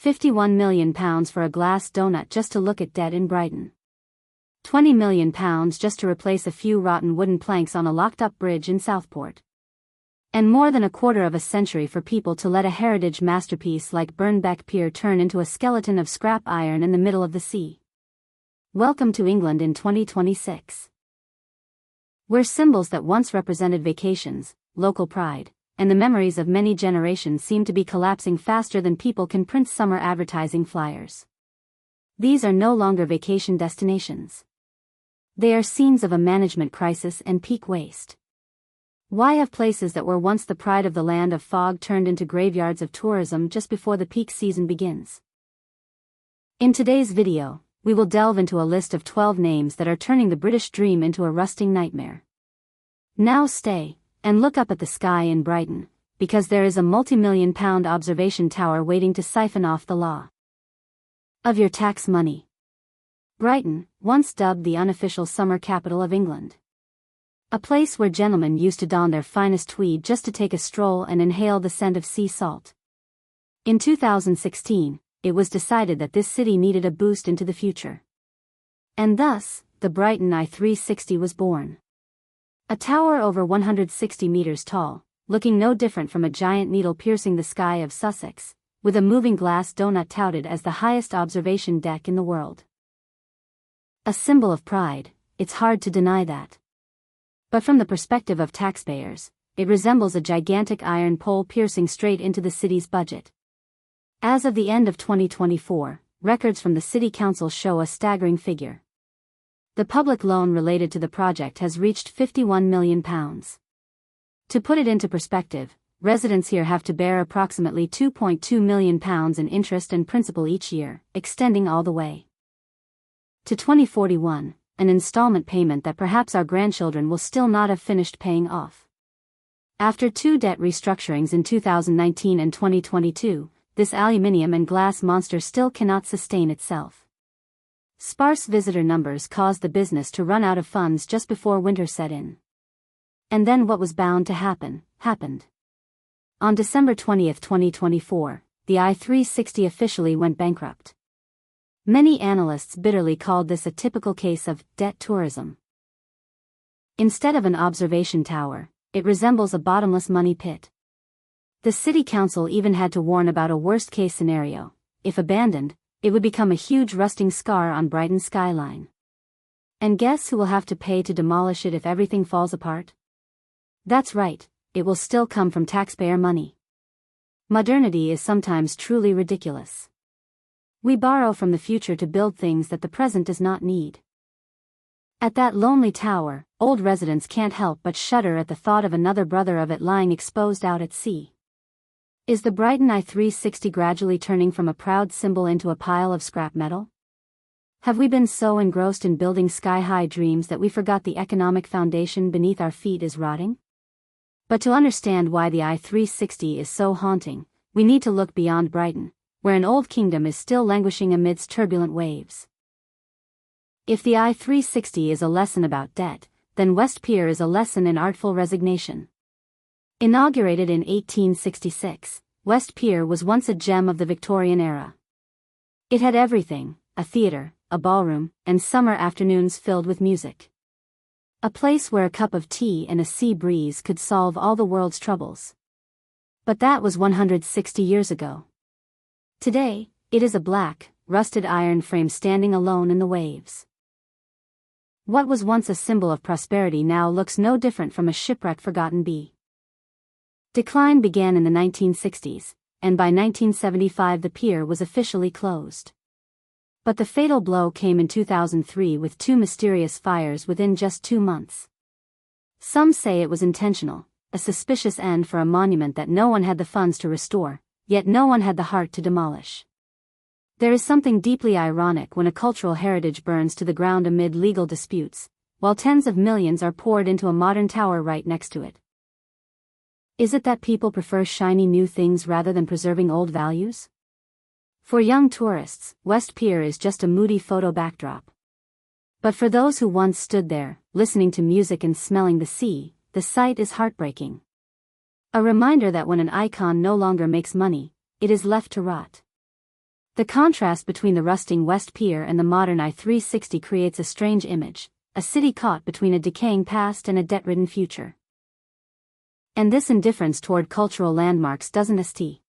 £51 million for a glass donut just to look at dead in Brighton. £20 million just to replace a few rotten wooden planks on a locked-up bridge in Southport. And more than a quarter of a century for people to let a heritage masterpiece like Burnbeck Pier turn into a skeleton of scrap iron in the middle of the sea. Welcome to England in 2026. Where symbols that once represented vacations, local pride, and the memories of many generations seem to be collapsing faster than people can print summer advertising flyers. These are no longer vacation destinations. They are scenes of a management crisis and peak waste. Why have places that were once the pride of the land of fog turned into graveyards of tourism just before the peak season begins? In today's video, we will delve into a list of 12 names that are turning the British dream into a rusting nightmare. Now stay and look up at the sky in Brighton, because there is a multi-million-pound observation tower waiting to siphon off the law of your tax money. Brighton, once dubbed the unofficial summer capital of England. A place where gentlemen used to don their finest tweed just to take a stroll and inhale the scent of sea salt. In 2016, it was decided that this city needed a boost into the future. And thus, the Brighton I-360 was born. A tower over 160 meters tall, looking no different from a giant needle piercing the sky of Sussex, with a moving glass donut touted as the highest observation deck in the world. A symbol of pride, it's hard to deny that. But from the perspective of taxpayers, it resembles a gigantic iron pole piercing straight into the city's budget. As of the end of 2024, records from the City Council show a staggering figure. The public loan related to the project has reached £51 million. To put it into perspective, residents here have to bear approximately £2.2 million in interest and principal each year, extending all the way to 2041, an installment payment that perhaps our grandchildren will still not have finished paying off. After two debt restructurings in 2019 and 2022, this aluminium and glass monster still cannot sustain itself. Sparse visitor numbers caused the business to run out of funds just before winter set in. And then what was bound to happen, happened. On December 20, 2024, the I-360 officially went bankrupt. Many analysts bitterly called this a typical case of debt tourism. Instead of an observation tower, it resembles a bottomless money pit. The City Council even had to warn about a worst-case scenario. If abandoned, it would become a huge rusting scar on Brighton's skyline. And guess who will have to pay to demolish it if everything falls apart? That's right, it will still come from taxpayer money. Modernity is sometimes truly ridiculous. We borrow from the future to build things that the present does not need. At that lonely tower, old residents can't help but shudder at the thought of another brother of it lying exposed out at sea. Is the Brighton I-360 gradually turning from a proud symbol into a pile of scrap metal? Have we been so engrossed in building sky-high dreams that we forgot the economic foundation beneath our feet is rotting? But to understand why the I-360 is so haunting, we need to look beyond Brighton, where an old kingdom is still languishing amidst turbulent waves. If the I-360 is a lesson about debt, then West Pier is a lesson in artful resignation. Inaugurated in 1866, West Pier was once a gem of the Victorian era. It had everything: a theatre, a ballroom, and summer afternoons filled with music. A place where a cup of tea and a sea breeze could solve all the world's troubles. But that was 160 years ago. Today, it is a black, rusted iron frame standing alone in the waves. What was once a symbol of prosperity now looks no different from a shipwrecked forgotten bee. Decline began in the 1960s, and by 1975 the pier was officially closed. But the fatal blow came in 2003 with two mysterious fires within just 2 months. Some say it was intentional, a suspicious end for a monument that no one had the funds to restore, yet no one had the heart to demolish. There is something deeply ironic when a cultural heritage burns to the ground amid legal disputes, while tens of millions are poured into a modern tower right next to it. Is it that people prefer shiny new things rather than preserving old values? For young tourists, West Pier is just a moody photo backdrop. But for those who once stood there, listening to music and smelling the sea, the sight is heartbreaking. A reminder that when an icon no longer makes money, it is left to rot. The contrast between the rusting West Pier and the modern I-360 creates a strange image, a city caught between a decaying past and a debt-ridden future. And this indifference toward cultural landmarks doesn't st.